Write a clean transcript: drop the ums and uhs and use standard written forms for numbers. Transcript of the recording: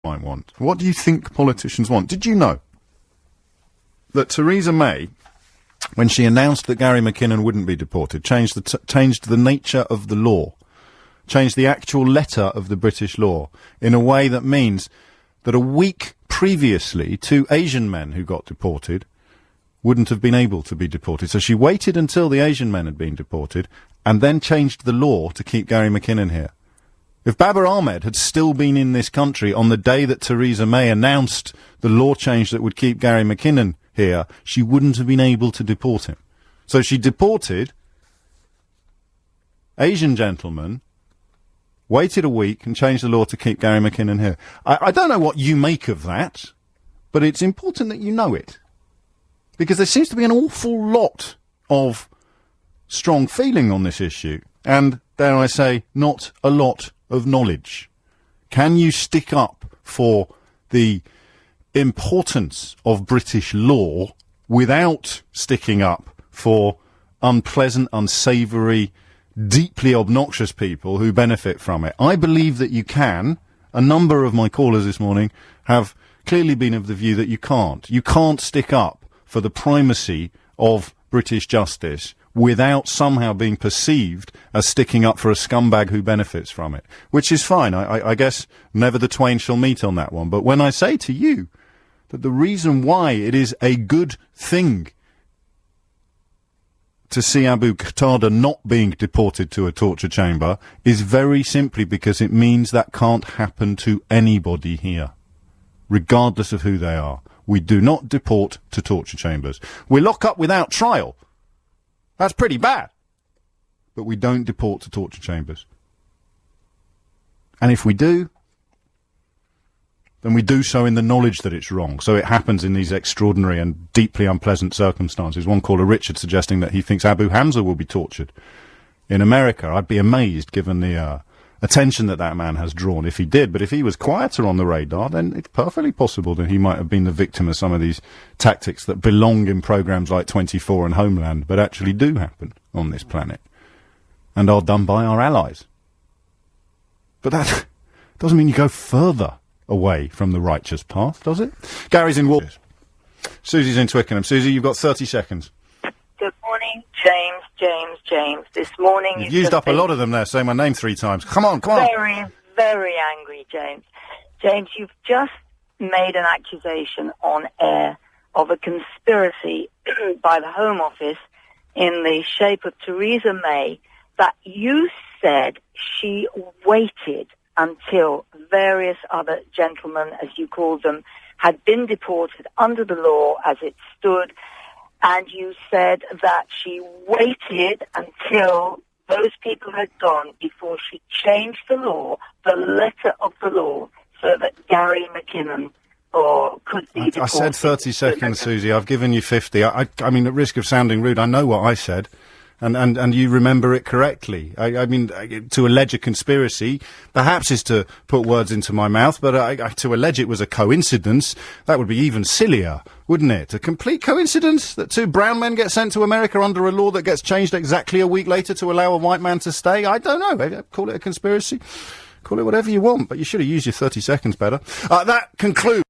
might want? What do you think politicians want? Did you know that Teresa May, when she announced that Gary McKinnon wouldn't be deported, changed the nature of the law, changed the actual letter of the British law in a way that means that a week previously, 2 Asian men who got deported wouldn't have been able to be deported. So she waited until the Asian men had been deported and then changed the law to keep Gary McKinnon here. If Babar Ahmad had still been in this country on the day that Teresa May announced the law change that would keep Gary McKinnon here, she wouldn't have been able to deport him. So she deported Asian gentlemen, waited a week and changed the law to keep Gary McKinnon here. I don't know what you make of that, but it's important that you know it. Because there seems to be an awful lot of strong feeling on this issue, and, dare I say, not a lot of knowledge. Can you stick up for the importance of British law without sticking up for unpleasant, unsavoury, deeply obnoxious people who benefit from it? I believe that you can. A number of my callers this morning have clearly been of the view that you can't. You can't stick up for the primacy of British justice without somehow being perceived as sticking up for a scumbag who benefits from it, which is fine. I guess never the twain shall meet on that one. But when I say to you that the reason why it is a good thing to see Abu Qatada not being deported to a torture chamber is very simply because it means that can't happen to anybody here, regardless of who they are. We do not deport to torture chambers. We lock up without trial. That's pretty bad. But we don't deport to torture chambers. And if we do, then we do so in the knowledge that it's wrong. So it happens in these extraordinary and deeply unpleasant circumstances. One caller, Richard, suggesting that he thinks Abu Hamza will be tortured in America. I'd be amazed, given the attention that man has drawn, if he did. But if he was quieter on the radar, then it's perfectly possible that he might have been the victim of some of these tactics that belong in programmes like 24 and Homeland, but actually do happen on this planet and are done by our allies. But that doesn't mean you go further away from the righteous path, does it? Gary's in Wal. Susie's in Twickenham. Susie, you've got 30 seconds. Good morning, James. This morning you've used up a lot of them there, saying my name 3 times. Come on. Very, very angry, James. James, you've just made an accusation on air of a conspiracy by the Home Office in the shape of Teresa May that you said she waited until various other gentlemen, as you called them, had been deported under the law as it stood, and you said that she waited until those people had gone before she changed the law, the letter of the law, so that Gary McKinnon could be deported. I said 30 seconds, Susie. I've given you 50. I mean, at risk of sounding rude, I know what I said. And you remember it correctly. I mean, to allege a conspiracy, perhaps is to put words into my mouth, but to allege it was a coincidence, that would be even sillier, wouldn't it? A complete coincidence that 2 brown men get sent to America under a law that gets changed exactly a week later to allow a white man to stay? I don't know. Call it a conspiracy. Call it whatever you want, but you should have used your 30 seconds better. That concludes